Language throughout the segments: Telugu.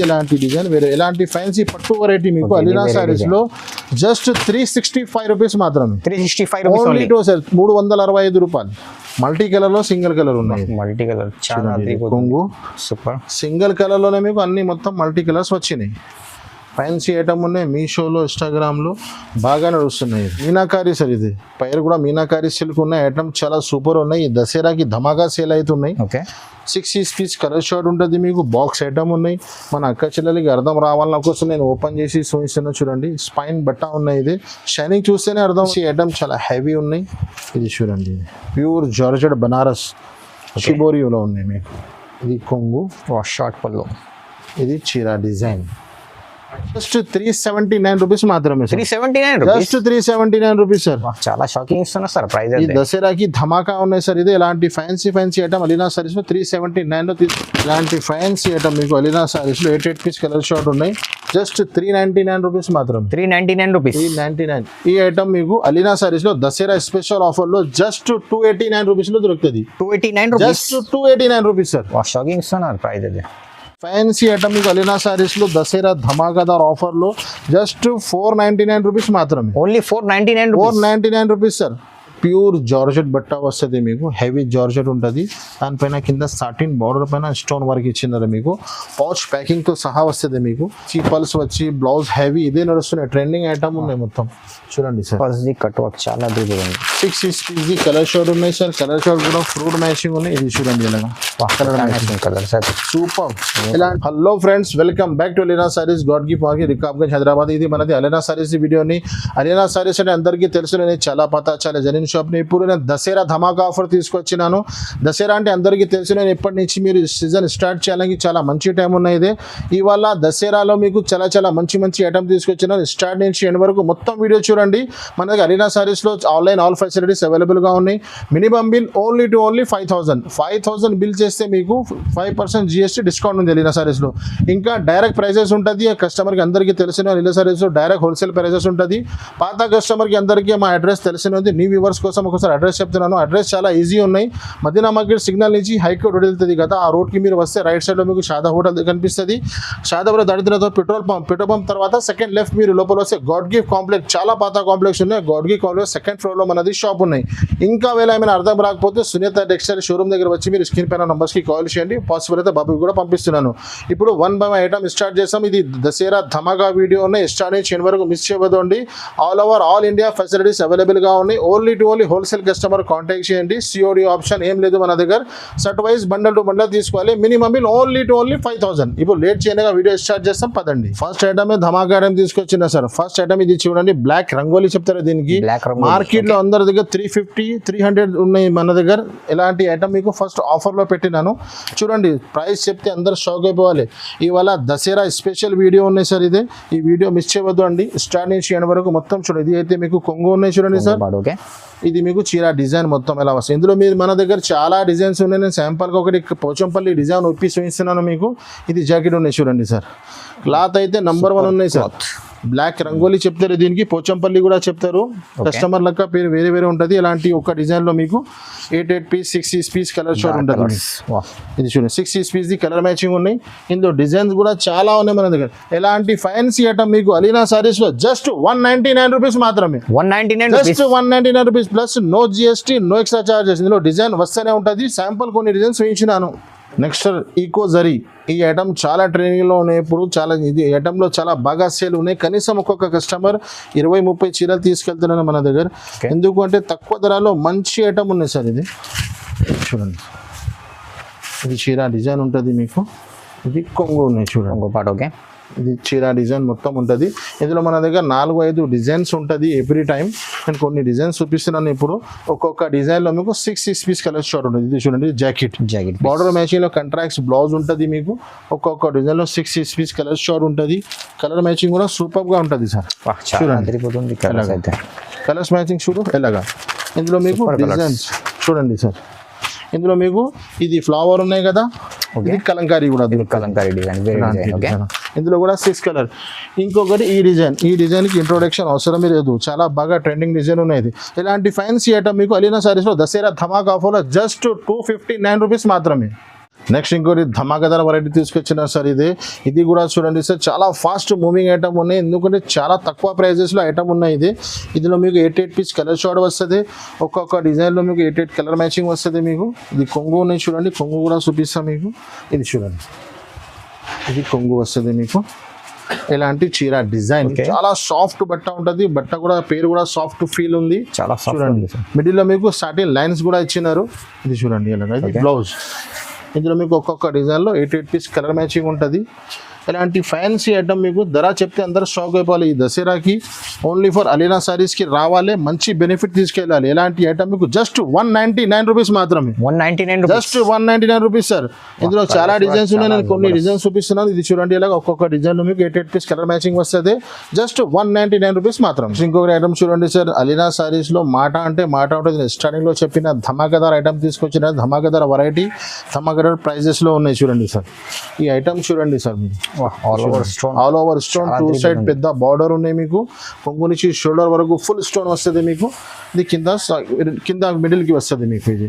ఇలాంటి డిజైన్ వేరే ఎలాంటి ఫ్యాన్సీ పట్టు వెరైటీ మీకు అలీనా సారీస్ లో జస్ట్ 365 రూపీస్ మాత్రమే. 365 రూపీస్ ఓన్లీ టూ సార్ 365 రూపాయలు. మల్టీ కలర్ లో సింగిల్ కలర్ ఉన్నాయి. మల్టీ కలర్ చాలా కొంగు సూపర్. సింగిల్ కలర్ లోనే మీకు అన్ని మొత్తం మల్టీ కలర్స్ వచ్చినాయి. ఫ్యాన్సీ ఐటమ్ ఉన్నాయి. మీషోలో ఇన్స్టాగ్రామ్లో బాగా నడుస్తున్నాయి. మీనాకారి సార్ ఇది పైరు కూడా మీనాకారి సిల్క్ ఉన్నాయి. ఐటమ్ చాలా సూపర్ ఉన్నాయి. ఈ దసరాకి ధమాకా సేల్ అవుతున్నాయి. ఓకే 6 పీస్ కలర్ షార్ట్ ఉంటుంది మీకు. బాక్స్ ఐటమ్ ఉన్నాయి. మన అక్క చెల్లెలకి అర్థం రావాలన్న కోసం నేను ఓపెన్ చేసి చూపిస్తున్నా చూడండి. స్పైన్ బట్ట ఉన్నాయి. ఇది షైనింగ్ చూస్తేనే అర్థం. ఈ ఐటమ్ చాలా హెవీ ఉన్నాయి. ఇది చూడండి ప్యూర్ జార్జెట్ బనారస్ షిబోరియోలో ఉన్నాయి మీకు. ఇది కొంగు షార్ట్ పళ్ళు. ఇది చీర డిజైన్ జస్ట్ 379 రూపీస్ మాత్రమే. 379 రూపీస్. Just 379 rupees sir. చాలా షాకింగ్ ఇస్తున్నా సార్ ప్రైస్. ఈ దసరాకి ధమాకా ఉన్నాయి సార్. ఇది ఇలాంటి ఫ్యాన్సీ ఐటమ్ అలీనా సారీస్ లో 379 లో ఇలాంటి ఫ్యాన్సీ ఐటమ్ మీకు అలీనా సారీస్ లో 8 పీస్ కలర్ షార్ట్ ఉన్నాయి. జస్ట్ 399 రూపీస్ మాత్రం. 399 రూపీస్. 399. ఈ ఐటమ్ మీకు అలీనా సారీస్ లో దసరా స్పెషల్ ఆఫర్ లో జస్ట్ 289 రూపీస్ లో దొరుకుతుంది. 289 rupees. Just 289 rupees sir. Shocking ఇస్తున్నారు ప్రైస్ అది. ఫ్యాన్సీ ఐటమ్ మీకు అలీనా సారీస్ లో దసరా ధమాకాదార్ ఆఫర్ లో జస్ట్ 499 రూపీస్ మాత్రమే. Only 499 rupees sir. Pure georgette బట్ట వస్తుంది మీకు. హెవీ జార్జెట్ ఉంటుంది. దానిపైన కింద సాటిన్ బార్డర్ పైన స్టోన్ వర్క్ ఇచ్చింది మీకు. పౌచ్ ప్యాకింగ్ తో సహా వస్తుంది మీకు. చీపల్స్ వచ్చి బ్లౌజ్ హెవీ ఇదే నడుస్తున్నాయి. ట్రెండింగ్ ఐటమ్ ఉన్నాయి మొత్తం చూడండి సార్. కట్ వర్క్ చాలా ఉంది. 6 పీస్ కలర్ షార్ట్ ఉన్నాయి సార్. కలర్ షార్ట్ కూడా ఫ్రూట్ మ్యాచింగ్ ఉన్నాయి. ఇది చూడండి ఇలాగా colour matching colour sir super. ఇలా hello friends, welcome back to Alina Sarees God Gift market Rikabganj Hyderabad. ఇది మనది అలీనా సారీస్ వీడియోని. అలీనా సారీస్ అంటే అందరికీ తెలుసు. నేను చాలా పతా చాలా జనిన్ షాప్ని. ఇప్పుడు నేను దసరా ధమాకా ఆఫర్ తీసుకొచ్చినాను. దసరా అంటే అందరికీ తెలుసు. నేను ఇప్పటి నుంచి మీరు సీజన్ స్టార్ట్ చేయడానికి చాలా మంచి టైం ఉన్నాయి. ఇది ఇవాళ దసరాలో మీకు చాలా మంచి ఐటమ్ తీసుకొచ్చినాను. స్టార్ట్ నుంచి ఎండ్ వరకు మొత్తం వీడియో చూడండి. మన దగ్గర అలీనా సారీస్లో ఆన్లైన్ ఆల్ ఫెసిలిటీస్ అవైలబుల్గా ఉన్నాయి. మినిమం బిల్ ఓన్లీ 5,000 బిల్ చేస్తే మీకు 5% GST డిస్కౌంట్ ఉంది అలీనా సారీస్లో. ఇంకా డైరెక్ట్ ప్రైజెస్ ఉంటుంది. కస్టమర్కి అందరికీ తెలిసిన అలీనా సారీస్లో డైరెక్ట్ హోల్సేల్ ప్రైజెస్ ఉంటుంది. పాత కస్టమర్కి అందరికీ మా అడ్రస్ తెలిసినది. న్యూ వ్యూవర్స్ కోసం ఒకసారి అడ్రస్ చెప్తున్నాను. అడ్రస్ చాలా ఈజీ ఉన్నాయి. మదీనా మార్కెట్ సిగ్నల్ నుంచి హైకోర్ట్ రోడ్ వెళ్తుంది కదా, ఆ రోడ్కి మీరు వస్తే రైట్ సైడ్లో మీకు షాదా హోటల్ కనిపిస్తుంది. షాదాపురం దాటిన తర్వాత పెట్రోల్ పంప్ తర్వాత సెకండ్ లెఫ్ట్ మీరు లోపల వస్తే గాడ్ గిఫ్ట్ కాంప్లెక్స్ చాలా పాత కాంప్లెక్స్ ఉన్నాయి. గాడ్ గిఫ్ట్ కాంప్లెక్స్ సెకండ్ ఫ్లోర్లో మనది షాప్ ఉన్నాయి. ఇంకా వేళ ఏమైనా అర్థం రాకపోతే సునీత టెక్స్టైల్ షోరూమ్ దగ్గర వచ్చి మీరు స్క్రీన్ పైన నంబర్స్కి కాల్ చేయండి. పాసిబుల్ అయితే బాబుకి కూడా పంపిస్తున్నాను. ఇప్పుడు 1 by 1 ఐటమ్ స్టార్ట్ చేస్తాం. ఇది దసరా ధమాకా వీడియో ఉన్నాయి. స్టార్ట్ నుంచి ఎండ్ వరకు మిస్ చేయవద్దండి. ఆల్ ఇండియా ఫెసిలిటీస్ అవైలబుల్గా ఉన్నాయి. ఓన్లీ హోల్సేల్ కస్టమర్ కాంటాక్ట్ చేయండి. COD ఆప్షన్ ఏం లేదు మన దగ్గర. Set wise bundle to bundle తీసుకోవాలి. Minimum bill only 5,000. ఇప్పుడు లేట్ చేయగా వీడియో స్టార్ట్ చేస్తాం పదండి. ఫస్ట్ ఐటమ్ ధమాకా ఐటమ్ తీసుకొచ్చిన సార్. ఫస్ట్ ఐటమ్ ఇది చూడండి. బ్లాక్ రంగోలీ చెప్తారు దీనికి. మార్కెట్ లో అందరి దగ్గర 350, 300 ఉన్నాయి. మన దగ్గర ఇలాంటి ఐటమ్ మీకు ఫస్ట్ ఆఫర్ లో పెట్టినాను. చూడండి ప్రైస్ చెప్తే అందరు షాక్ అయిపోవాలి. ఇవాళ దసరా స్పెషల్ వీడియో ఉన్నాయి సార్. ఇది ఈ వీడియో మిస్ చేయవద్దు అండి. స్టార్ట్ నుంచి ఎండ్ వరకు మొత్తం చూడండి. ఇది అయితే మీకు కొంగు ఉన్నాయి చూడండి సార్. ఇది మీకు చీర డిజైన్ మొత్తం ఎలా వస్తుంది. ఇందులో మీరు మన దగ్గర చాలా డిజైన్స్ ఉన్నాయి. నేను శాంపుల్గా ఒకటి పోచంపల్లి డిజైన్ ఒప్పి చూపిస్తున్నాను మీకు. ఇది జాకెట్ ఉన్నాయి చూడండి సార్. క్లాత్ అయితే నంబర్ 1 ఉన్నాయి సార్. బ్లాక్ రంగోలీ చెప్తారు దీనికి. పోచంపల్లి కూడా చెప్తారు. కస్టమర్ లెక్క పేరు వేరే ఉంటుంది. ఇలాంటి ఒక డిజైన్ లో మీకు 8 పీస్ 6 పీస్ కలర్ షార్ట్ ఉంటుంది. ఇది చూడండి 6 పీస్ ది కలర్ మ్యాచింగ్ ఉన్నాయి. ఇందులో డిజైన్స్ కూడా చాలా ఉన్నాయి మన దగ్గర. ఎలాంటి ఫ్యాన్సీ ఐటమ్ మీకు అలీనా సారీస్ లో జస్ట్ 199 రూపీస్ మాత్రమే. 199 just 199 rupees plus no GST, no extra charges. ఇందులో డిజైన్ వస్తూనే ఉంటుంది. శాంపుల్ కొన్ని డిజైన్స్ వేయించినాను. Next eco zari. ఈ ఐటమ్ చాలా ట్రైనింగ్లో ఉన్నాయి. ఇప్పుడు చాలా ఇది ఐటమ్లో చాలా బాగా సేల్ ఉన్నాయి. కనీసం ఒక్కొక్క కస్టమర్ 20-30 చీరలు తీసుకెళ్తున్నాను మన దగ్గర. ఎందుకంటే తక్కువ ధరలో మంచి ఐటమ్ ఉన్నాయి సార్. ఇది చూడండి. ఇది చీర డిజైన్ ఉంటుంది మీకు. ఇది కొంగు ఉన్నాయి చూడండి పాటు. ఓకే ఇది చీర డిజైన్ మొత్తం ఉంటుంది. ఇందులో మన దగ్గర 4-5 డిజైన్స్ ఉంటుంది ఎవ్రీ టైం. నేను కొన్ని డిజైన్స్ చూపిస్తున్నాను ఇప్పుడు. ఒక్కొక్క డిజైన్లో మీకు 6 పీస్ కలర్ షార్ట్ ఉంటుంది. ఇది చూడండి జాకెట్ బార్డర్ మ్యాచింగ్లో కంట్రాక్ట్స్ బ్లౌజ్ ఉంటుంది మీకు. ఒక్కొక్క డిజైన్లో 6 పీస్ కలర్ షార్ట్ ఉంటుంది. కలర్ మ్యాచింగ్ కూడా సూపర్గా ఉంటుంది సార్. చూడండి కలర్స్ మ్యాచింగ్ చూడు ఎలాగా. ఇందులో మీకు డిజైన్స్ చూడండి సార్. ఇందులో మీకు ఇది ఫ్లవర్ ఉన్నాయి కదా, ఇది కలంకారీ కూడా. కలంకారీ డిజైన్. ఇందులో కూడా 6 కలర్. ఇంకొకటి ఈ డిజైన్కి ఇంట్రొడక్షన్ అవసరమే లేదు. చాలా బాగా ట్రెండింగ్ డిజైన్ ఉన్నాయి. ఇలాంటి ఫ్యాన్సీ ఐటమ్ మీకు అలీనా సారీస్లో దసరా ధమాకా ఆఫర్లో జస్ట్ 259 రూపీస్ మాత్రమే. నెక్స్ట్ ఇంకోటి ధమాకాదార్ వెరైటీ తీసుకొచ్చిన సార్ ఇది కూడా చూడండి సార్, చాలా ఫాస్ట్ మూవింగ్ ఐటమ్ ఉన్నాయి, ఎందుకంటే చాలా తక్కువ ప్రైజెస్లో ఐటమ్ ఉన్నాయి. ఇదిలో మీకు 8 పీస్ కలర్ షార్ట్ వస్తుంది, ఒక్కొక్క డిజైన్లో మీకు 8 కలర్ మ్యాచింగ్ వస్తుంది మీకు. ఇది కొంగు ఉన్నాయి చూడండి, కొంగు కూడా చూపిస్తాం మీకు. ఇది చూడండి, ఇది కొంగు వస్తుంది మీకు. ఇలాంటి చీర డిజైన్ చాలా సాఫ్ట్ బట్ట ఉంటుంది, బట్ట కూడా పేరు కూడా సాఫ్ట్ ఫీల్ ఉంది. చాలా చూడండి, మిడిల్ లో మీకు సాటిన్ లైన్స్ కూడా ఇచ్చినారు. ఇది చూడండి ఇలాగా, ఇది బ్లౌజ్. ఇందులో మీకు ఒక్కొక్క డిజైన్లో 8 పీస్ కలర్ మ్యాచింగ్ ఉంటుంది. ఇలాంటి ఫ్యాన్సీ ఐటమ్ మీకు ధర చెప్తే అందరూ షాక్ అయిపోవాలి. ఈ దసరాకి ఓన్లీ ఫర్ అలీనా సారీస్కి రావాలి, మంచి బెనిఫిట్ తీసుకెళ్ళాలి. ఇలాంటి ఐటమ్ మీకు జస్ట్ 199 రూపీస్ మాత్రమే, 199 జస్ట్ 199 రూపీస్ సార్. ఇందులో చాలా డిజైన్స్ ఉన్నాయి, నేను కొన్ని డిజైన్స్ చూపిస్తున్నాను. ఇది చూడండి, ఇలాగ ఒక్కొక్క డిజైన్లో మీకు 8 పీస్ కలర్ మ్యాచింగ్ వస్తుంది, జస్ట్ 199 రూపీస్ మాత్రం. ఇంకొక ఐటమ్ చూడండి సార్, అలీనా సారీస్లో మాట అంటే మాట ఉంటుంది. స్టార్టింగ్లో చెప్పిన ధమాకాదార్ ఐటమ్ తీసుకొచ్చిన ధమాకాదార్ వెరైటీ, ధమాకాదార్ ప్రైజెస్లో ఉన్నాయి చూడండి సార్. ఈ ఐటమ్ చూడండి సార్, మీరు ఆల్ ఓవర్ స్టోన్, 2 సైడ్ పెద్ద బార్డర్ ఉన్నాయి మీకు. కొంగు నుంచి షోల్డర్ వరకు ఫుల్ స్టోన్ వస్తుంది మీకు. ఇది కింద మిడిల్ కి వస్తుంది మీకు. ఇది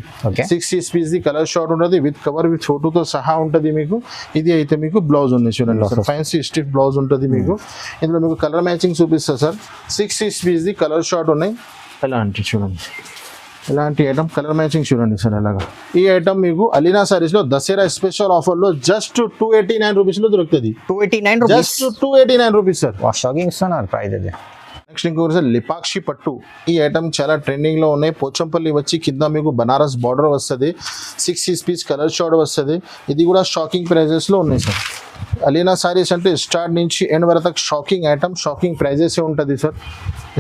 6 పీస్ కలర్ షార్ట్ ఉంటుంది, విత్ కవర్ విత్ ఫోటోతో సహా ఉంటుంది మీకు. ఇది అయితే మీకు బ్లౌజ్ ఉంది చూడండి సార్, ఫ్యాన్సీ స్టిఫ్ బ్లౌజ్ ఉంటుంది మీకు. ఇందులో మీకు కలర్ మ్యాచింగ్ చూపిస్తా సార్. 6 పీస్ కలర్ షార్ట్ ఉన్నాయి. ఎలా అంటే చూడండి, ఇలాంటి ఐటమ్ కలర్ మ్యాచింగ్ చూడండి సార్ అలాగా. ఈ ఐటమ్ మీకు అలీనా సారీస్ లో దసరా స్పెషల్ ఆఫర్ లో జస్ట్ 289 రూపీస్ లో దొరుకుతుంది. 289 rupees, just 289 rupees sir. Shocking ఇస్తున్నారు ప్రైస్ అది. నెక్స్ట్ ఇంకొకటి సార్, లిపాక్షి పట్టు. ఈ ఐటమ్ చాలా ట్రెండింగ్ లో ఉన్నాయి. పోచంపల్లి వచ్చి కింద మీకు బనారస్ బార్డర్ వస్తుంది, 6 పీస్ కలర్ షార్ట్ వస్తుంది. ఇది కూడా షాకింగ్ ప్రైజెస్ లో ఉన్నాయి సార్. అలీనా సారీస్ అంటే స్టార్ట్ నుంచి ఎండ్ వరకు షాకింగ్ ఐటమ్, షాకింగ్ ప్రైజెస్ ఉంటుంది సార్.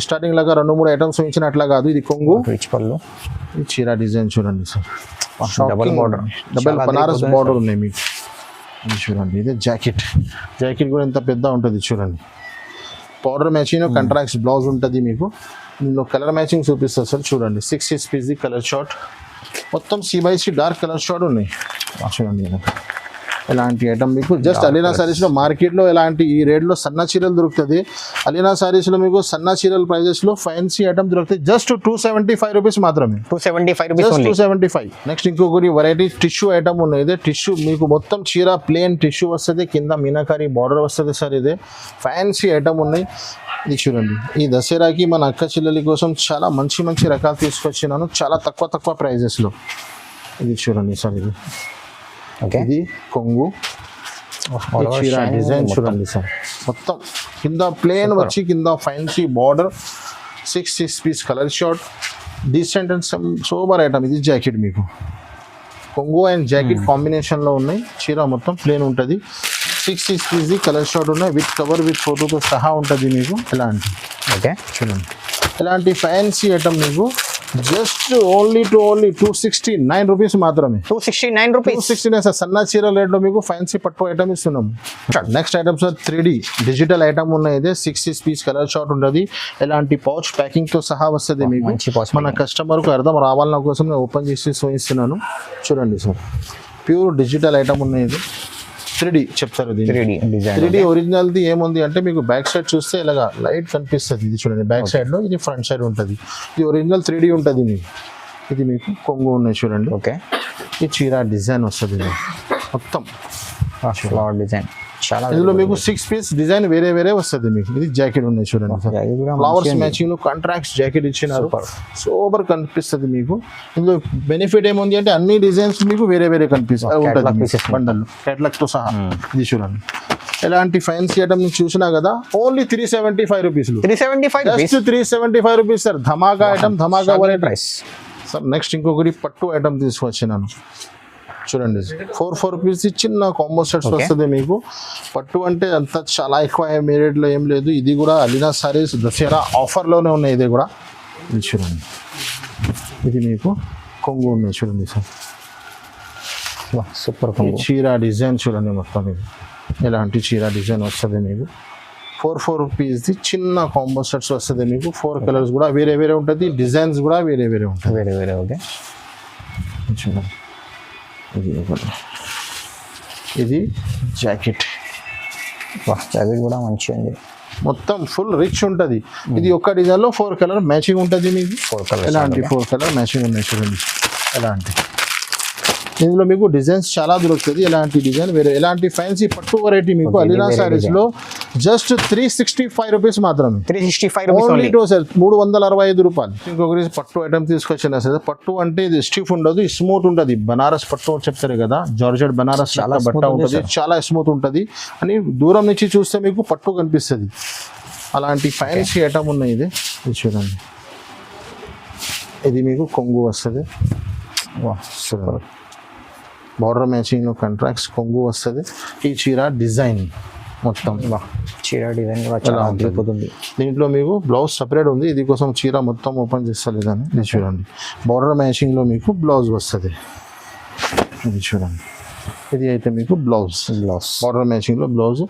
స్టార్టింగ్ లాగా 2-3 ఐటమ్స్ ఉంచిన అట్లా కాదు. ఇది కొంగు, రిచ్ పళ్ళు, ఈ చీర డిజైన్ చూడండి sir, double border, double Banaras border ఉన్నాయి మీకు. ఇది చూడండి, ఇది జాకెట్ కూడా ఎంత పెద్ద ఉంటుంది చూడండి. పౌడర్ మ్యాచింగ్ కంట్రాక్ట్స్ బ్లౌజ్ ఉంటుంది మీకు. ఇందులో కలర్ మ్యాచింగ్ చూపిస్తారు సార్ చూడండి. 6 పీస్ కలర్ షార్ట్, మొత్తం C/C డార్క్ కలర్ షార్ట్ ఉన్నాయి చూడండి. ఇలాంటి ఐటమ్ మీకు జస్ట్ అలీనా సారీస్లో మార్కెట్లో ఇలాంటి ఈ రేట్లో సన్న చీరలు దొరుకుతుంది. అలీనా సారీస్లో మీకు సన్న చీరల ప్రైజెస్లో ఫ్యాన్సీ ఐటమ్ దొరుకుతాయి, జస్ట్ 275 రూపీస్ మాత్రమే. 275 రూపీస్, 275. నెక్స్ట్ ఇంకొకటి వెరైటీ టిష్యూ ఐటమ్ ఉన్నాయి. ఇదే టిష్యూ మీకు మొత్తం చీర ప్లేన్ టిష్యూ వస్తుంది, కింద మీనాకారి బార్డర్ వస్తుంది సార్. ఇదే ఫ్యాన్సీ ఐటమ్ ఉన్నాయి. ఇది చూడండి, ఈ దసరాకి మన అక్క చెల్లెలి కోసం చాలా మంచి రకాలు తీసుకొచ్చినాను, చాలా తక్కువ ప్రైజెస్లో. ఇది చూడండి సార్, ఇది కొంగు, చీర డిజైన్ చూడండి సార్. మొత్తం కింద ప్లేన్ వచ్చి కింద fancy border, 6 piece colour short, decent and sober item. ఇది జాకెట్ మీకు, కొంగు అండ్ జాకెట్ కాంబినేషన్లో ఉన్నాయి. చీర మొత్తం ప్లేన్ ఉంటుంది, 6 పీస్ కలర్ షార్ట్ ఉన్నాయి, విత్ కవర్ విత్ ఫోటోతో సహా ఉంటుంది మీకు. ఇలాంటి చూడండి, ఇలాంటి ఫ్యాన్సీ ఐటమ్ మీకు జస్ట్ ఓన్లీ 269 రూపీస్ మాత్రమే. 269 రూపీస్, 269 సార్. సన్న చీర రేట్లో మీకు ఫ్యాన్సీ పట్టు ఐటమ్ ఇస్తున్నాము. Next item sir, 3D digital item ఉన్నాయి. ఇదే 6 పీస్ కలర్ షార్ట్ ఉంటుంది. ఇలాంటి పౌచ్ ప్యాకింగ్ తో సహా వస్తుంది మీకు. మన కస్టమర్కు అర్థం రావాలన్న కోసం నేను ఓపెన్ చేసి చూపిస్తున్నాను చూడండి సార్. ప్యూర్ డిజిటల్ ఐటమ్ ఉన్నాయి. ఇది 3D చెప్తారు. 3D ఒరిజినల్ది ఏముంది అంటే మీకు బ్యాక్ సైడ్ చూస్తే ఇలాగా లైట్ కనిపిస్తుంది. ఇది చూడండి, బ్యాక్ సైడ్ లో, ఇది ఫ్రంట్ సైడ్ ఉంటుంది. ఇది ఒరిజినల్ 3D ఉంటుంది మీకు. ఇది మీకు కొంగు ఉన్నాయి చూడండి. ఈ చీర డిజైన్ వస్తుంది మొత్తం డిజైన్. ఇందులో మీకు 6 పీస్ డిజైన్ వేరే వస్తుంది మీకు. ఇది జాకెట్ ఉన్నాయి చూడండి, ఫ్లవర్స్ మ్యాచింగ్ లో కాంట్రాక్ట్స్ జాకెట్ ఇచ్చినారు, సూపర్ కనిపిస్తుంది మీకు. ఇందులో బెనిఫిట్ ఏముంది అంటే అన్ని డిజైన్స్ మీకు వేరే కనిపిస్తుంది బండల్ కేటలాగ్ తో సహా. ఇది చూడండి, ఎలాంటి ఫ్యాన్సీ ఐటమ్ నుంచి చూసినా కదా, ఓన్లీ 375 రూపీస్, 375 రూపీస్ సార్. ధమాకా ఐటమ్, ధమాకా ప్రైస్ సార్. నెక్స్ట్ ఇంకొకటి పట్టు ఐటమ్ తీసుకొచ్చినాను చూడండి, 4 పీస్ చిన్న కాంబో సెట్స్ వస్తుంది మీకు. పట్టు అంటే అంత చాలా ఎక్కువ రేట్లో ఏం లేదు. ఇది కూడా అలీనా సారీస్ దసరా ఆఫర్లోనే ఉన్నాయి. ఇది కూడా ఇది చూడండి, ఇది మీకు కొంగు ఉన్నాయి చూడండి సార్, సూపర్ కొంగు. చీర డిజైన్ చూడండి మొత్తం. ఇది ఎలాంటి చీర డిజైన్ వస్తుంది మీకు. 4 పీస్ చిన్న కాంబో సెట్స్ వస్తుంది మీకు. 4 కలర్స్ కూడా వేరే ఉంటుంది, డిజైన్స్ కూడా వేరే ఉంటుంది. ఓకే చూడండి, ఇది జాకెట్ కూడా మంచిగా ఉంది, మొత్తం ఫుల్ రిచ్ ఉంటుంది. ఇది ఒక్క డిజైన్ లో 4 కలర్ మ్యాచింగ్ ఉంటుంది మీకు. 4 కలర్ ఎలాంటి 4 కలర్ మ్యాచింగ్ ఉన్నాయి చూడండి. ఎలాంటి ఇందులో మీకు డిజైన్స్ చాలా దొరుకుతుంది. ఎలాంటి డిజైన్ వేరే ఎలాంటి ఫ్యాన్సీ పట్టు వెరైటీ మీకు అలీనా సారీస్ లో జస్ట్ 365 రూపీస్ మాత్రమే. 365 rupees only only. Two sir 365 రూపాయలు. ఇంకొకటి పట్టు ఐటమ్ తీసుకొచ్చిన సార్. పట్టు అంటే ఇది స్టిఫ్ ఉండదు, స్మూత్ ఉంటుంది. బనారస్ పట్టు చెప్తారు కదా, జార్జెట్ బనారస్ చాలా బట్ట smooth ఉంది ఉంటుంది, చాలా స్మూత్ ఉంటుంది అని దూరం నుంచి చూస్తే మీకు పట్టు కనిపిస్తుంది. అలాంటి ఫ్యాన్సీ ఐటమ్ ఉన్నాయి. ఇది చూడండి, ఇది మీకు కొంగు వస్తుంది. చూడండి, బార్డర్ మ్యాచింగ్ కాంట్రాక్ట్స్ కొంగు వస్తుంది. ఈ చీర డిజైన్ మొత్తం చీర డిజైన్ కూడా చాలా అద్భుతంగా. దీంట్లో మీకు బ్లౌజ్ సపరేట్ ఉంది. ఇది కోసం చీర మొత్తం ఓపెన్ చేస్తలేదని ఇది చూడండి. బార్డర్ మ్యాచింగ్లో మీకు బ్లౌజ్ వస్తుంది. ఇది చూడండి, ఇది అయితే మీకు బ్లౌజ్ బార్డర్ మ్యాచింగ్లో బ్లౌజ్.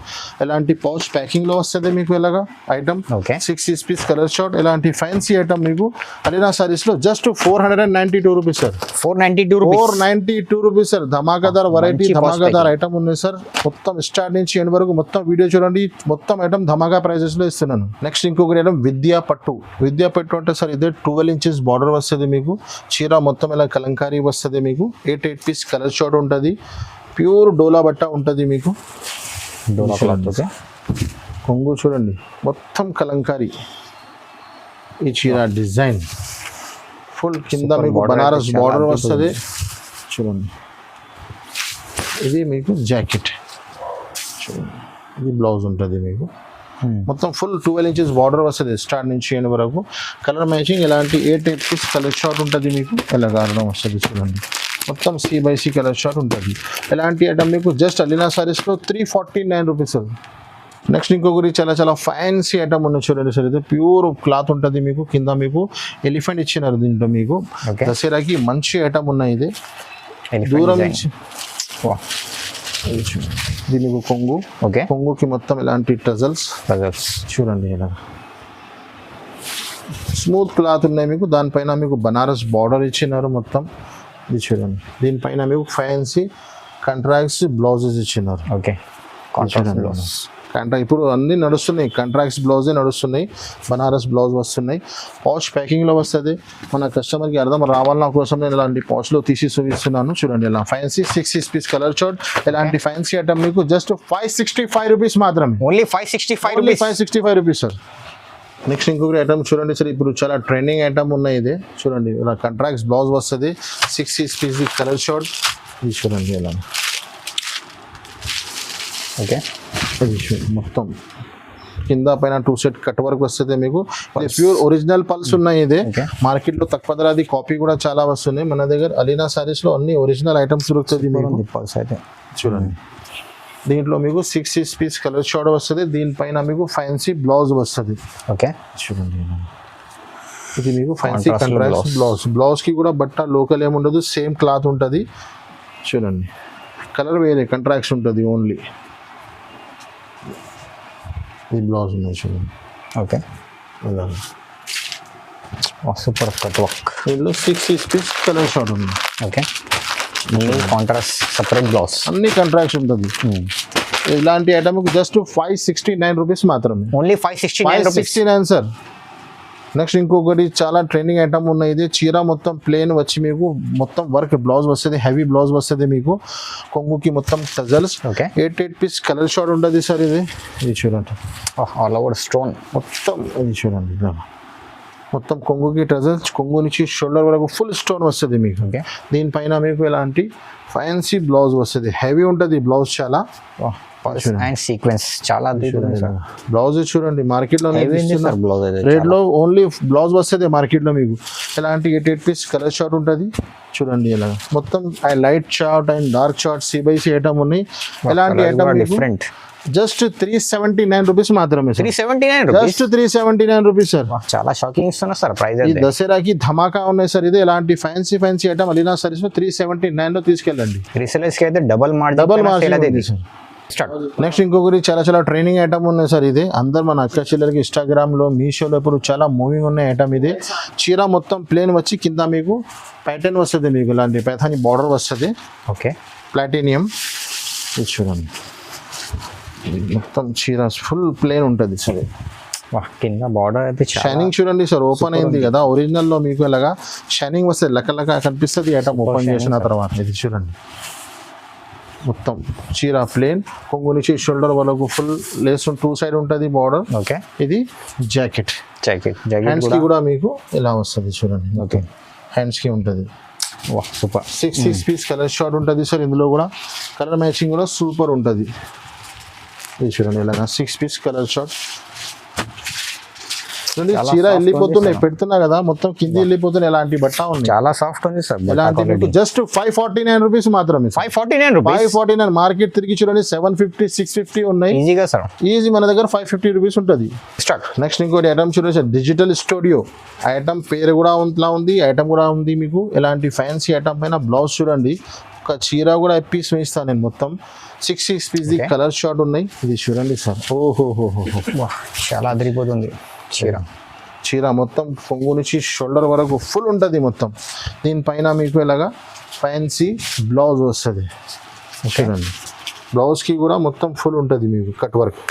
ఎలాంటి పౌచ్ ప్యాకింగ్లో వస్తుంది మీకు ఇలాగా item. Okay, 6 piece colour short ఎలాంటి ఫ్యాన్సీ ఐటమ్ మీకు అలీనా సారీస్లో just 492 rupees sir. 492 rupees. 492 rupees sir. ధమాకాదార్ వెరైటీ, మంచి ధమాకాదార్ ఐటమ్ ఉన్నాయి సార్. మొత్తం స్టార్ట్ నుంచి ఎండ్ వరకు మొత్తం వీడియో చూడండి. మొత్తం ఐటమ్ ధమాకా ప్రైజెస్లో ఇస్తున్నాను. నెక్స్ట్ ఇంకొకటి ఐటమ్ విద్యా పట్టు. విద్యా పట్టు అంటే సార్ ఇదే 12 ఇంచెస్ బార్డర్ వస్తుంది మీకు. చీర మొత్తం ఇలా కలంకారీ వస్తుంది మీకు. 8 పీస్ కలర్ షార్ట్ ఉంటుంది. ప్యూర్ డోలా బట్ట ఉంటుంది మీకు. డోలా క్లాత్. ఓకే, కొంగు చూడండి మొత్తం కలంకారీ. ఈ చీర డిజైన్ ఫుల్ కింద Super మీకు border బనారస్ అయితే బార్డర్ చాలా వస్తుంది. చూడండి, ఇది మీకు జాకెట్. చూడండి, ఇది బ్లౌజ్ ఉంటుంది మీకు. మొత్తం ఫుల్ 12 ఇంచెస్ బార్డర్ వస్తుంది స్టార్ట్ నుంచి ఎండ్ వరకు. కలర్ మ్యాచింగ్ ఎలాంటి 8 పీస్ కలర్ షార్ట్ ఉంటుంది మీకు. ఎలా కారణం వస్తుంది చూడండి, మొత్తం C/C కలర్ షార్ట్ ఉంటుంది. ఎలాంటి ఐటమ్ మీకు జస్ట్ అలీనా సారీస్లో 349 రూపీస్. నెక్స్ట్ ఇంకొకటి చాలా చాలా ఫ్యాన్సీ ఐటమ్ ఉన్న చూడండి సార్. ఇది ప్యూర్ క్లాత్ ఉంటుంది మీకు. కింద మీకు ఎలిఫెంట్ ఇచ్చినారు దీంట్లో మీకు. Okay. దసరాకి మంచి ఐటమ్ ఉన్నాయి. ఇది Elephant దూరం design. నుంచి ఇది మీకు కొంగు. ఓకే, కొంగుకి మొత్తం ఇలాంటి టజల్స్ బ్రదర్స్. చూడండి, ఇలా స్మూత్ క్లాత్ ఉన్నాయి మీకు. దానిపైన మీకు బనారస్ బార్డర్ ఇచ్చినారు మొత్తం. ఇది చూడండి, దీనిపైన మీకు ఫ్యాన్సీ కాంట్రాక్ట్స్ బ్లౌజెస్ ఇచ్చినారు. Okay, contrast blouse. ఇప్పుడు అన్నీ నడుస్తున్నాయి, కాంట్రాక్ట్స్ బ్లౌజే నడుస్తున్నాయి. బనారస్ బ్లౌజ్ వస్తున్నాయి. పౌచ్ ప్యాకింగ్లో వస్తుంది. మన కస్టమర్కి అర్థం రావాలన్న కోసం నేను ఇలాంటి పౌచ్లో తీసి చూపిస్తున్నాను. చూడండి, ఇలా ఫ్యాన్సీ 6 పీస్ కలర్ షార్ట్ ఎలాంటి ఫ్యాన్సీ ఐటమ్ మీకు జస్ట్ 565 రూపీస్ మాత్రమే. Only 565 only rupees. 565 rupees sir. Next ఇంకొకటి ఐటమ్ చూడండి సార్. ఇప్పుడు చాలా ట్రెండింగ్ ఐటమ్ ఉన్నాయి. ఇది చూడండి, ఇలా కాంట్రాక్ట్స్ బ్లౌజ్ వస్తుంది. 6 పీస్ కలర్ షార్ట్. ఇది చూడండి, ఇలా ఓకే, ఇది చూడండి మొత్తం కింద పైన 2 సెట్ కట్ వర్క్ వస్తుంది మీకు. ఇది ప్యూర్ ఒరిజినల్ పల్స్ ఉన్నాయి. ఇది Okay. మార్కెట్లో తక్కువ ధరది కాపీ కూడా చాలా వస్తున్నాయి. మన దగ్గర అలీనా సారీస్లో అన్ని ఒరిజినల్ ఐటమ్స్ దొరుకుతుంది మీకు. పల్స్ అయితే చూడండి, దీంట్లో మీకు 6 పీస్ కలర్ షార్ట్ వస్తుంది. దీనిపైన మీకు ఫ్యాన్సీ బ్లౌజ్ వస్తుంది. ఓకే, చూడండి, ఇది మీకు ఫ్యాన్సీ Contrast లో కాంట్రాక్ట్ బ్లౌజ్. బ్లౌజ్కి కూడా బట్ట లోకల్ ఏముండదు, సేమ్ క్లాత్ ఉంటుంది. చూడండి, కలర్ వేరే కాంట్రాక్ట్స్ ఉంటుంది ఓన్లీ. ఈ బ్లౌజ్ ఉన్నాయి చూడండి. ఓకే, ఇలా సూపర్ కట్ వర్క్. దీనిలో 6 పీస్ కలర్ షార్ట్ ఉంది. Okay, contrast separate blouse. అన్ని కాంట్రాక్ట్స్ ఉంటుంది. ఇలాంటి ఐటమ్కి జస్ట్ 569 రూపీస్ మాత్రమే. Only 569 rupees. 569 సార్. నెక్స్ట్ ఇంకొకటి చాలా ట్రెండింగ్ ఐటమ్ ఉన్నాయి. ఇది చీర మొత్తం ప్లేన్ వచ్చి మీకు మొత్తం వర్క్ బ్లౌజ్ వస్తుంది. హెవీ బ్లౌజ్ వస్తుంది మీకు. కొంగుకి మొత్తం tassels. Okay, 8 piece colour short ఉంటుంది సార్. ఇది చూడండి, ఆల్ ఓవర్ స్టోన్ మొత్తం ఇది చూడండి, ఇలా మొత్తం కొంగుకి టజల్స్. కొంగు నుంచి షోల్డర్ వరకు ఫుల్ స్టోన్ వస్తుంది మీకు. ఓకే, దీనిపైన మీకు ఇలాంటి ఫ్యాన్సీ బ్లౌజ్ వస్తుంది. హెవీ ఉంటుంది బ్లౌజ్ చాలా. అండ్ సీక్వెన్స్ చాలా అద్భుతంగా సార్. బ్లౌజ్ చూడండి, మార్కెట్లో సార్ బ్లౌజ్ అయితే రేట్లో ఓన్లీ బ్లౌజ్ వస్తుంది మార్కెట్లో మీకు. ఇలాంటి 8 పీస్ కలర్ షార్ట్ ఉంటుంది. చూడండి, ఇలా మొత్తం light short and dark short C/C item ఉన్నాయి. ఇలాంటి ఐటమ్ డిఫరెంట్. జస్ట్ 379 రూపీస్ మాత్రమే. 379 రూపీస్. Just 379 rupees sir. చాలా షాకింగ్ ఇస్తున్నా సార్ ప్రైస్ ఈ అయితే. దసరాకి ధమాకా ఉన్నాయి సార్. ఇది ఇలాంటి ఫ్యాన్సీ ఐటమ్ అలీనా సారీస్ 379 లో తీసుకెళ్ళండి. రీసెలర్స్ కి అయితే double double margin margin. Next ఇంకొకటి చాలా చాలా ట్రైనింగ్ ఐటమ్ ఉన్నాయి సార్. ఇది అందరు మన అక్క చెల్లెలకి ఇన్స్టాగ్రామ్లో, మీషోలో ఇప్పుడు చాలా మూవింగ్ ఉన్న ఐటమ్. ఇది చీర మొత్తం ప్లేన్ వచ్చి కింద మీకు ప్యాటర్న్ వస్తుంది. మీకు ఇలాంటి పైథాని బార్డర్ వస్తుంది. Okay, platinum. ఇది చూడండి, మొత్తం చీర ఫుల్ ప్లేన్ ఉంటుంది సార్. వా కింద బార్డర్ అయితే చాలా షైనింగ్ చూడండి సార్, ఓపెన్ అయింది కదా ఒరిజినల్ లో మీకు ఇలాగా షైనింగ్ వస్తే లెక్క కనిపిస్తుంది ఐటమ్ ఓపెన్ చేసిన తర్వాత. ఇది చూడండి మొత్తం చీర ప్లేన్, కొంగు నుంచి షోల్డర్ వరకు ఫుల్ లేస్ 2 సైడ్ ఉంటుంది బార్డర్. ఓకే, ఇది జాకెట్ జాకెట్ హ్యాండ్స్ కి కూడా మీకు ఇలా వస్తుంది చూడండి. ఓకే, హ్యాండ్స్ కి ఉంటుంది. వా సూపర్. 6 పీస్ కలర్ షార్ట్ ఉంటుంది సార్. ఇందులో కూడా కలర్ మ్యాచింగ్ కూడా సూపర్ ఉంటుంది. ఇది చూడండి ఇలాగా 6 పీస్ కలర్ షార్ట్. చీర వెళ్ళిపోతున్నాయి పెడుతున్నా కదా, మొత్తం కింది వెళ్ళిపోతున్నాయి. ఎలాంటి బట్ట ఉంది, చాలా సాఫ్ట్ ఉంది సార్. ఎలాంటి మీకు జస్ట్ 549 రూపీస్ మాత్రమే. 549 రూపీస్. 549 మార్కెట్ తిరిగి చూడండి 750 650 ఉన్నాయి. ఈజీగా సార్, ఈజీ మన దగ్గర 550 రూపీస్ ఉంటుంది స్టార్ట్. నెక్స్ట్ ఇంకోటి ఐటమ్ చూడండి సార్, డిజిటల్ స్టూడియో. ఐటమ్ పేరు కూడా ఇట్లా ఉంది, ఐటమ్ కూడా ఉంది మీకు. ఎలాంటి ఫ్యాన్సీ ఐటమ్ పైన బ్లౌజ్ చూడండి, ఒక చీర కూడా పీస్ వేస్తాను నేను. మొత్తం 6 పీస్ ది కలర్ షార్ట్ ఉన్నాయి. ఇది చూడండి సార్, ఓహో చాలా అదిరిపోతుంది చీర. చీర మొత్తం పొంగు నుంచి షోల్డర్ వరకు ఫుల్ ఉంటుంది మొత్తం. దీనిపైన మీకు ఇలాగా ఫ్యాన్సీ బ్లౌజ్ వస్తుంది చూడండి. బ్లౌజ్కి కూడా మొత్తం ఫుల్ ఉంటుంది మీకు కట్ వర్క్.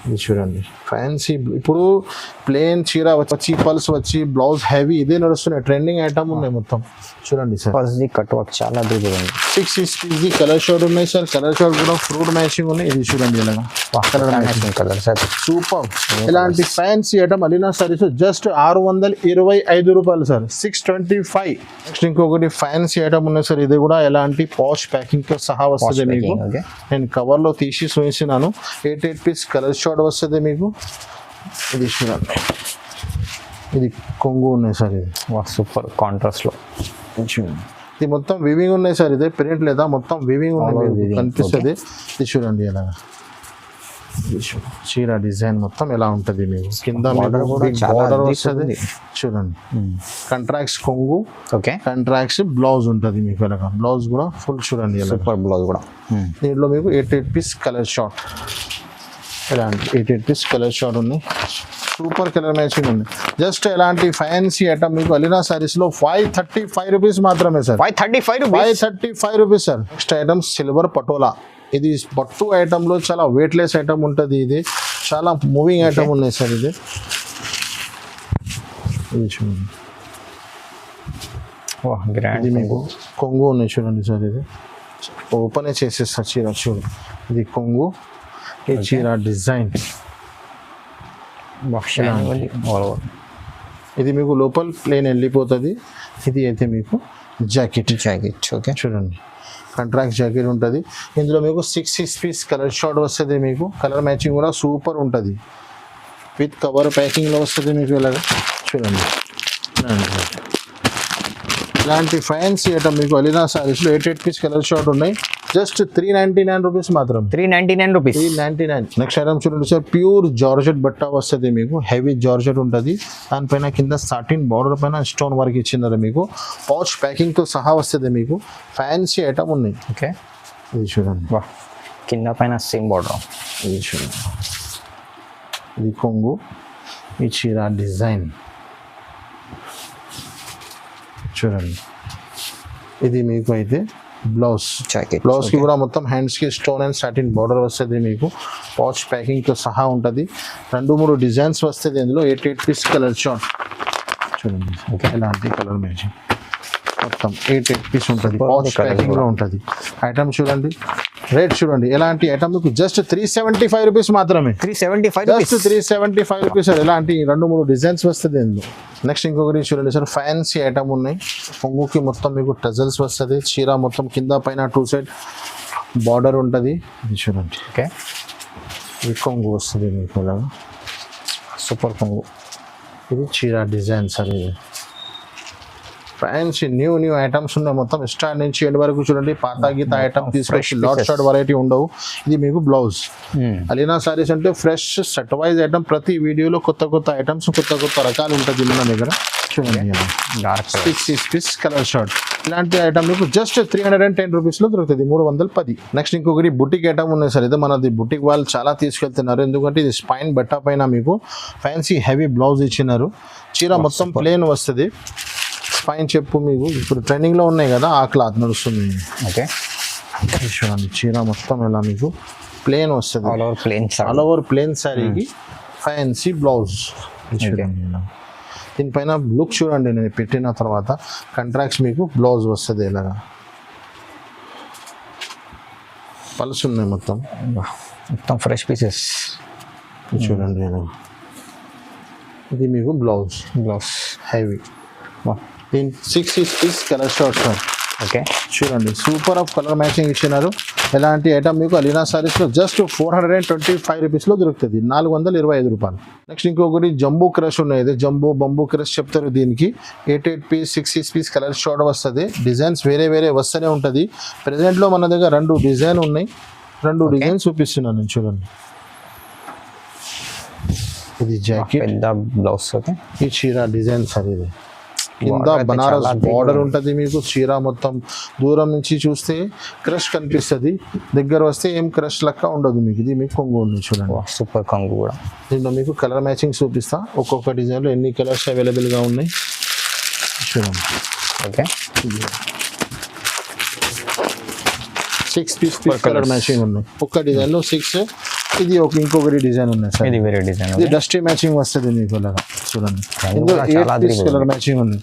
ఇది చూడండి ఫ్యాన్సీ. ఇప్పుడు ప్లేన్ చీర వచ్చి పల్స్ వచ్చి బ్లౌజ్ హెవీ ఇదే నడుస్తున్నాయి, ట్రెండింగ్ ఐటమ్ ఉన్నాయి మొత్తం చూడండి సార్. ఫస్ట్ కట్ వర్క్ చాలా అదిరిపోతుంది. 6 పీస్ కలర్ షార్ట్ ఉన్నాయి సార్. కలర్ షార్ట్ కూడా ఫ్రూట్ మ్యాచింగ్ ఉన్నాయి. ఇది చూడండి ఇలాగా కలర్ సార్ సూపర్. ఇలాంటి fancy item Alina saris just 625 రూపాయలు సార్, 625. నెక్స్ట్ ఇంకొకటి ఫ్యాన్సీ ఐటమ్ ఉన్నాయి సార్. ఇది కూడా ఎలాంటి పాష్ ప్యాకింగ్ తో సహా వస్తుంది మీకు. నేను కవర్ లో తీసి చూసినాను. 8 పీస్ కలర్ షార్ట్ వస్తుంది మీకు. ఇది చూడండి, ఇది కొంగు ఉన్నాయి సార్. ఇది సూపర్ కాంట్రాస్ట్ లో చూడండి. ఇది మొత్తం వివింగ్ ఉన్నాయి సార్. ఇదే ప్రింట్ లేదా మొత్తం వివింగ్ ఉన్నాయి కనిపిస్తుంది. ఇది చూడండి ఇలా చీర డిజైన్ మొత్తం ఎలా ఉంటుంది మీకు. కింద బార్డర్ వస్తుంది చూడండి. కంట్రాక్ట్స్ కొంగు, ఓకే, కంట్రాక్ట్స్ బ్లౌజ్ ఉంటుంది మీకు. ఇలాగా బ్లౌజ్ కూడా ఫుల్ చూడండి సూపర్ బ్లౌజ్ కూడా. దీంట్లో మీకు 8 పీస్ కలర్ షార్ట్. ఎలాంటి 8 పీస్ కలర్ షార్ట్ ఉన్నాయి. సూపర్ కలర్ మ్యాచింగ్ ఉంది. జస్ట్ ఎలాంటి ఫ్యాన్సీ ఐటమ్ మీకు అలీనా సారీస్ లో 535 రూపీస్ మాత్రమే sir. 535 rupees sir. Next item silver patola. ఇది పట్టు ఐటమ్ లో చాలా వెయిట్లెస్ ఐటమ్ ఉంటుంది. ఇది చాలా మూవింగ్ ఐటమ్ ఉన్నాయి సార్. ఇది చూడండి, ఇది మీకు కొంగు ఉన్నాయి చూడండి సార్. ఇది ఓపెన్ చేసేస్తారు చీర చూడండి. ఇది కొంగు, ఈ చీర డిజైన్. ఇది మీకు లోపల ప్లేన్ వెళ్ళిపోతుంది. ఇది అయితే మీకు జాకెట్. ఓకే చూడండి, కంట్రాక్ట్ జాకెట్ ఉంటుంది. ఇందులో మీకు 6 పీస్ కలర్ షార్ట్ వస్తుంది మీకు. కలర్ మ్యాచింగ్ కూడా సూపర్ ఉంటుంది. విత్ కవర్ ప్యాకింగ్లో వస్తుంది మీకు. ఇలాగా చూడండి, ఇలాంటి ఫ్యాన్సీ ఐటమ్ మీకు అలీనా సారీస్లో 8 పీస్ కలర్ షార్ట్ ఉన్నాయి. జస్ట్ 399 రూపీస్ మాత్రం. 399 రూపీస్. 399. నెక్స్ట్ ఐటమ్ చూడండి సార్, ప్యూర్ జార్జెట్ బట్ట వస్తుంది మీకు. హెవీ జార్జెట్ ఉంటుంది. దానిపైన కింద సాటిన్ బార్డర్ పైన స్టోన్ వర్క్ ఇచ్చినారు మీకు. పౌచ్ ప్యాకింగ్తో సహా వస్తుంది మీకు. ఫ్యాన్సీ ఐటమ్ ఉన్నాయి. ఓకే, ఇది చూడండి, కింద పైన సేమ్ బార్డర్. ఇది చూడండి, ఇది కొంగు, ఈ చీర డిజైన్ చూడండి. ఇది మీకు అయితే బ్లౌజ్. బ్లౌజ్ కి కూడా మొత్తం హ్యాండ్స్ కి స్టోన్ అండ్ సాటిన్ బార్డర్ వస్తుంది మీకు. పౌచ్ ప్యాకింగ్ తో సహా ఉంటుంది. 2-3 డిజైన్స్ వస్తుంది ఇందులో. 8 పీస్ కలర్ షార్ట్ చూడండి. ఎలాంటి కలర్ మ్యాచింగ్ మొత్తం 8 పీస్ ఉంటుంది. పౌచ్ ప్యాకింగ్ లో ఉంటుంది. ఐటమ్ చూడండి, రేట్ చూడండి. ఎలాంటి ఐటమ్ మీకు జస్ట్ 375 రూపీస్ మాత్రమే. 375 రూపీస్ సార్. ఎలాంటి 2-3 డిజైన్స్ వస్తుంది ఇందులో. నెక్స్ట్ ఇంకొకటి చూడండి సార్, ఫ్యాన్సీ ఐటమ్ ఉన్నాయి. పొంగుకి మొత్తం మీకు టజల్స్ వస్తుంది. చీర మొత్తం కింద పైన 2 సైడ్ బార్డర్ ఉంటుంది. ఇది చూడండి, ఓకే, ఇది కొంగు వస్తుంది మీకు. ఇలాగా సూపర్ కొంగు. ఇది చీర డిజైన్ సార్. ఇది ఫ్యాన్సీ న్యూ ఐటమ్స్ ఉన్నాయి మొత్తం. స్టార్ట్ నుంచి ఎండ్ వరకు చూడండి. పాత గీత ఐటమ్ తీసుకొచ్చి లాట్ షార్ట్ వెరైటీ ఉండవు. ఇది మీకు బ్లౌజ్. అలీనా సారీస్ అంటే ఫ్రెష్ సెట్ వైజ్ ఐటమ్. ప్రతి వీడియోలో కొత్త ఐటమ్స్, కొత్త రకాలు ఉంటుంది మన దగ్గర. చూడండి, 6 పీస్ కలర్ షార్ట్. ఇలాంటి ఐటమ్ మీకు జస్ట్ 310 రూపీస్లో దొరుకుతుంది. 310. నెక్స్ట్ ఇంకొకటి బుటిక్ ఐటమ్ ఉన్నాయి సార్. ఇది మనది బుటిక్ వాళ్ళు చాలా తీసుకెళ్తున్నారు. ఎందుకంటే ఇది స్పైన్ బట్ట పైన మీకు ఫ్యాన్సీ హెవీ బ్లౌజ్ ఇచ్చినారు. చీర మొత్తం ప్లేన్ వస్తుంది. స్పైన్ చెప్పు మీకు ఇప్పుడు ట్రెండింగ్లో ఉన్నాయి కదా, ఆ క్లాత్ నడుస్తుంది. ఓకే, చూడండి, చీర మొత్తం ఎలా మీకు ప్లేన్ వస్తుంది. ఆల్ ఓవర్ ప్లేన్ సారీకి ఫ్యాన్సీ బ్లౌజ్ చూడండి. దీనిపైన లుక్ చూడండి, నేను పెట్టిన తర్వాత కంట్రాక్ట్స్ మీకు బ్లౌజ్ వస్తుంది ఇలాగా. పల్స్ ఉన్నాయి మొత్తం మొత్తం ఫ్రెష్ పీసెస్ చూడండి ఇలా. ఇది మీకు బ్లౌజ్ హెవీ. దీని 6 పీస్ కలర్ షార్ట్స్ ఓకే చూడండి, సూపర్ ఆఫ్ కలర్ మ్యాచింగ్ ఇచ్చినారు. ఎలాంటి ఐటమ్ మీకు అలీనా సారీస్లో జస్ట్ 425 రూపీస్లో దొరుకుతుంది, 425 రూపాయలు. నెక్స్ట్ ఇంకొకటి జంబూ క్రష్ ఉన్నాయి, జంబూ బంబూ క్రష్ చెప్తారు. దీనికి 8 పీస్ 6 పీస్ కలర్ షార్ట్ వస్తుంది. డిజైన్స్ వేరే వేరే వస్తూనే ఉంటుంది. ప్రెజెంట్లో మన దగ్గర 2 డిజైన్ ఉన్నాయి, 2 డిజైన్ చూపిస్తున్నాను నేను. చూడండి, ఇది జాకెట్, పెద్ద బ్లౌజ్. ఓకే, ఈ చీర డిజైన్ సార్. ఇది కింద బనారస్ బార్డర్ ఉంటుంది మీకు. చీర మొత్తం దూరం నుంచి చూస్తే క్రష్ కనిపిస్తుంది, దగ్గర వస్తే ఏం క్రష్ లెక్క ఉండదు మీకు. ఇది మీకు కొంగు ఉంది చూడండి, సూపర్ కొంగు కూడా. దీంట్లో మీకు కలర్ మ్యాచింగ్ చూపిస్తా. ఒక్కొక్క డిజైన్లో ఎన్ని కలర్స్ అవైలబుల్గా ఉన్నాయి చూడండి. ఓకే, 6 పీస్ కలర్ మ్యాచింగ్ ఉన్నాయి. ఒక్క డిజైన్లో 6. ఇది ఇంకొకటి డిజైన్ ఉన్నాయి సార్, ఇది వేరే డిజైన్. ఇది డస్టీ మ్యాచింగ్ వస్తుంది మీకు అలాగా చూడండి. ఇందులో 8 పీస్ కలర్ మ్యాచింగ్ ఉంది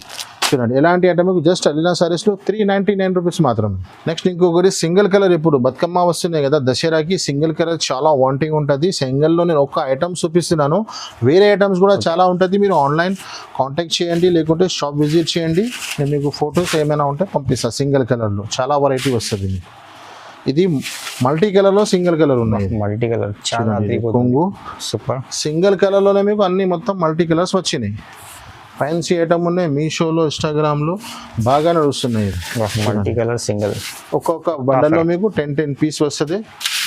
చూడండి. ఎలాంటి అంటే మీకు జస్ట్ అలీనా సారీస్లో 399 రూపీస్ మాత్రమే. నెక్స్ట్ ఇంకొకటి సింగిల్ కలర్. ఇప్పుడు బతుకమ్మ వస్తున్నాయి కదా దసరాకి, సింగిల్ కలర్ చాలా వాంటింగ్ ఉంటుంది. సింగిల్లో నేను ఒక్క ఐటమ్ చూపిస్తున్నాను, వేరే ఐటమ్స్ కూడా చాలా ఉంటుంది. మీరు ఆన్లైన్ కాంటాక్ట్ చేయండి, లేకుంటే షాప్ విజిట్ చేయండి. నేను మీకు ఫొటోస్ ఏమైనా ఉంటే పంపిస్తాను. సింగిల్ కలర్లో చాలా వెరైటీ వస్తుంది మీకు. ఇది మల్టీ కలర్లో సింగిల్ కలర్ ఉన్నాయి. మల్టీ కలర్ చాలా కొంగు సూపర్. సింగిల్ కలర్లోనే మీకు అన్ని మొత్తం మల్టీ కలర్స్ వచ్చినాయి. ఫ్యాన్సీ ఐటమ్ ఉన్నాయి, మీషోలో ఇన్స్టాగ్రామ్లో బాగా నడుస్తున్నాయి. మల్టీ కలర్ సింగిల్, ఒక్కొక్క బండల్లో మీకు 10 పీస్ వస్తుంది.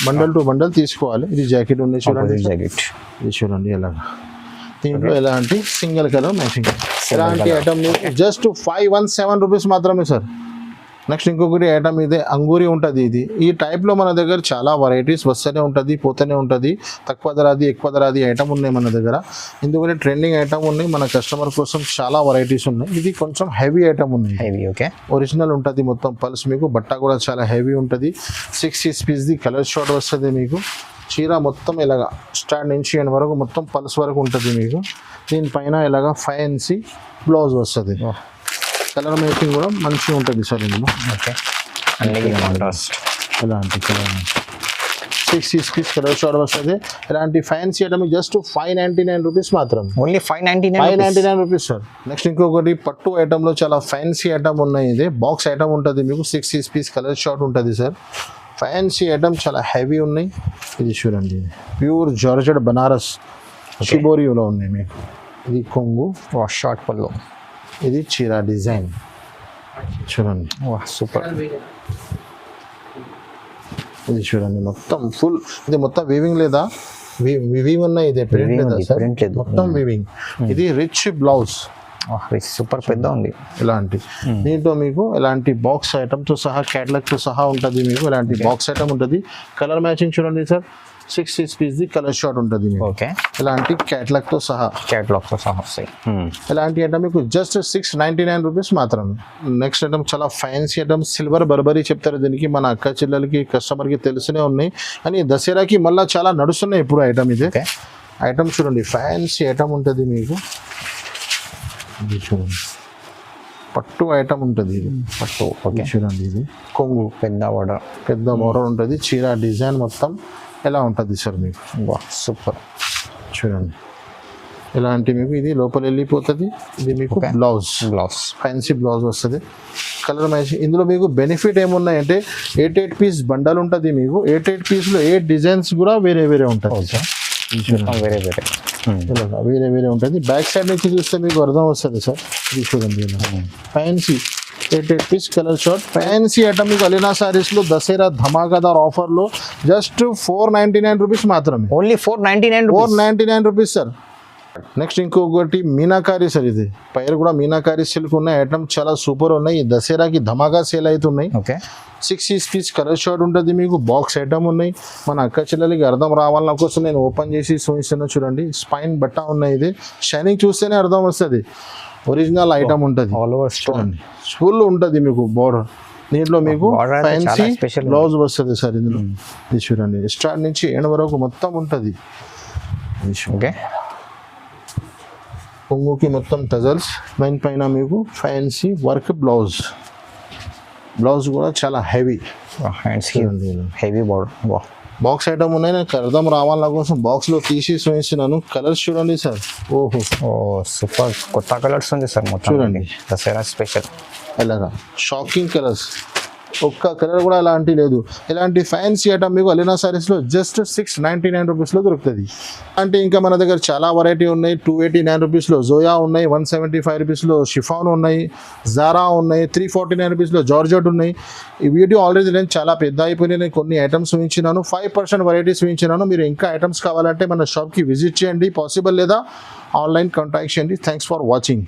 బండల్ టు బండల్ తీసుకోవాలి. ఇది జాకెట్ ఉంది చూడండి, జాకెట్ ఇది చూడండి ఎలాగా. దీంట్లో ఎలాంటి సింగిల్ కలర్ మ్యాచింగ్. ఎలాంటి ఐటమ్ మీకు జస్ట్ 517 రూపీస్ మాత్రమే సార్. నెక్స్ట్ ఇంకొకటి ఐటమ్ ఇదే అంగూరి ఉంటుంది. ఇది ఈ టైప్లో మన దగ్గర చాలా వెరైటీస్ వస్తూనే ఉంటుంది, పోతూనే ఉంటుంది. తక్కువ ధరది ఎక్కువ ధరది ఐటమ్ ఉన్నాయి మన దగ్గర. ఎందుకంటే ట్రెండింగ్ ఐటమ్ ఉన్నాయి, మన కస్టమర్ కోసం చాలా వెరైటీస్ ఉన్నాయి. ఇది కొంచెం హెవీ ఐటమ్ ఉన్నాయి, హెవీ. ఓకే, ఒరిజినల్ ఉంటుంది మొత్తం పల్స్ మీకు. బట్ట కూడా చాలా హెవీ ఉంటుంది. 6 పీస్ది కలర్ షార్ట్ వస్తుంది మీకు. చీర మొత్తం ఇలాగా స్టార్ట్ నుంచి ఎండ్ వరకు మొత్తం పల్స్ వరకు ఉంటుంది మీకు. దీనిపైన ఇలాగా ఫ్యాన్సీ బ్లౌజ్ వస్తుంది. కలర్ మేకింగ్ కూడా మంచిగా ఉంటుంది సార్ ఇందులో. ఓకే, అన్నిటికీ కాంట్రాస్ట్. ఇలాంటి కలర్ 6 పీస్ కలర్ షార్ట్ వస్తుంది. ఇలాంటి ఫ్యాన్సీ ఐటమ్ జస్ట్ 599 రూపీస్ మాత్రం. Only 599 rupees sir. నెక్స్ట్ ఇంకొకటి పట్టు ఐటమ్లో చాలా ఫ్యాన్సీ ఐటమ్ ఉన్నాయి. ఇది బాక్స్ ఐటమ్ ఉంటుంది మీకు. 6 పీస్ కలర్ షార్ట్ ఉంటుంది సార్. ఫ్యాన్సీ ఐటమ్ చాలా హెవీ ఉన్నాయి. ఇది చూడండి, ప్యూర్ జార్జెట్ బనారస్ షిబోరియోలో ఉన్నాయి మీకు. ఇది కొంగు, షార్ట్ పళ్ళు. ఇది చీర డిజైన్ చూడండి, సూపర్. ఇది చూడండి మొత్తం ఫుల్. ఇది మొత్తం వీవింగ్ లేదా వివింగ్ ఉన్నాయి. ఇది ప్రింట్ లేదా సార్, మొత్తం వీవింగ్. ఇది రిచ్ బ్లౌజ్, సూపర్ పెద్ద ఉంది. ఇలాంటి దీంట్లో మీకు ఎలాంటి బాక్స్ ఐటమ్తో సహా క్యాటలాగ్తో సహా ఉంటుంది మీకు. ఇలాంటి బాక్స్ ఐటమ్ ఉంటుంది. కలర్ మ్యాచింగ్ చూడండి సార్. 6 పీస్ది కలర్ షార్ట్ ఉంటుంది మీకు. ఓకే, ఇలాంటి క్యాటలాగ్తో సహా వస్తాయి. ఇలాంటి ఐటమ్ మీకు జస్ట్ 699 రూపీస్ మాత్రమే. నెక్స్ట్ ఐటమ్ చాలా ఫ్యాన్సీ ఐటమ్, సిల్వర్ బర్బరీ చెప్తారు దీనికి. మన అక్క చెల్లెలకి కస్టమర్కి తెలిసినే ఉన్నాయి, అని దసరాకి మళ్ళీ చాలా నడుస్తున్నాయి ఇప్పుడు ఐటమ్. ఇది ఐటమ్ చూడండి, ఫ్యాన్సీ ఐటమ్ ఉంటుంది మీకు. ఇది చూడండి, పట్టు ఐటమ్ ఉంటుంది. ఇది పట్టు. ఓకే, చూడండి, ఇది కొంగు, పెద్ద బోర్డర్ ఉంటుంది. చీర డిజైన్ మొత్తం ఎలా ఉంటుంది సార్ మీకు. సూపర్. చూడండి, ఇలాంటి మీకు ఇది లోపల వెళ్ళిపోతుంది. ఇది మీకు బ్లౌజ్ ఫ్యాన్సీ బ్లౌజ్ వస్తుంది. Colour matching. ఇందులో మీకు బెనిఫిట్ ఏమున్నాయంటే 8 పీస్ బండల్ ఉంటుంది మీకు. 8 పీస్లో 8 డిజైన్స్ కూడా వేరే వేరే ఉంటుంది. వేరే వేరే ఉంటుంది. బ్యాక్ సైడ్ నుంచి చూస్తే మీకు అర్థం వస్తుంది సార్. ఇది చూడండి, fancy 8 piece colour short fancy item మీకు అలీనా సారీస్లో దసరా ధమాకాదార్ ఆఫర్లో జస్ట్ 499 రూపీస్ మాత్రమే. Only 499 rupees sir. నెక్స్ట్ ఇంకొకటి మీనాకారి సార్. ఇది పైరు కూడా మీనాకారి సిల్క్ ఉన్నాయి. ఐటమ్ చాలా సూపర్ ఉన్నాయి. ఈ దసరాకి ధమాకా సేల్ అవుతున్నాయి. ఓకే, 6 పీస్ కలర్ షార్ట్ ఉంటుంది మీకు. బాక్స్ ఐటమ్ ఉన్నాయి. మన అక్క చెల్లెలకి అర్థం రావాలన్న కోసం నేను ఓపెన్ చేసి చూపిస్తున్నా చూడండి. స్పైన్ బట్ట ఉన్నాయి. ఇది షైనింగ్ చూస్తేనే అర్థం వస్తుంది. ఒరిజినల్ ఐటమ్ ఉంటుంది. చూడండి, ఫుల్ ఉంటుంది మీకు బోర్డర్. దీంట్లో మీకు ఫ్యాన్సీ బ్లౌజ్ వస్తుంది సార్. ఇందులో ఇది చూడండి, స్టార్ట్ నుంచి ఎండ్ వరకు మొత్తం ఉంటుంది. ఓకే, కొంగుకి మొత్తం టజల్స్, దానిపైన మీకు ఫ్యాన్సీ వర్క్ బ్లౌజ్ కూడా చాలా హెవీ. హ్యాండ్స్ కి హెవీ బోర్డర్. బాక్స్ ఐటమ్ ఉన్నాయి, నాకు అర్థం రావాల కోసం బాక్స్లో తీసి చూపిస్తున్నాను. కలర్స్ చూడండి సార్, ఓహో ఓ సూపర్, కొత్త కలర్స్ ఉంది సార్ మొత్తం. చూడండి. దసరా స్పెషల్ ఎలాగా షాకింగ్ కలర్స్, ఒక్క కలర్ కూడా అలాంటి లేదు. ఇలాంటి ఫ్యాన్సీ ఐటమ్ మీకు అలీనా సారీస్లో జస్ట్ 699 రూపీస్లో దొరుకుతుంది. అంటే ఇంకా మన దగ్గర చాలా వెరైటీ ఉన్నాయి. 289 రూపీస్లో జోయా ఉన్నాయి, 175 రూపీస్లో షిఫాన్ ఉన్నాయి, జారా ఉన్నాయి, 349 రూపీస్లో జార్జెట్ ఉన్నాయి. ఈ వీడియో ఆల్రెడీ నేను చాలా పెద్ద అయిపోయినాయి, నేను కొన్ని ఐటమ్స్ చూపించినాను, 5% వెరైటీస్ చూపించినాను. మీరు ఇంకా ఐటమ్స్ కావాలంటే మన షాప్కి విజిట్ చేయండి, పాసిబుల్ లేదా ఆన్లైన్ కాంటాక్ట్ చేయండి. Thanks for watching.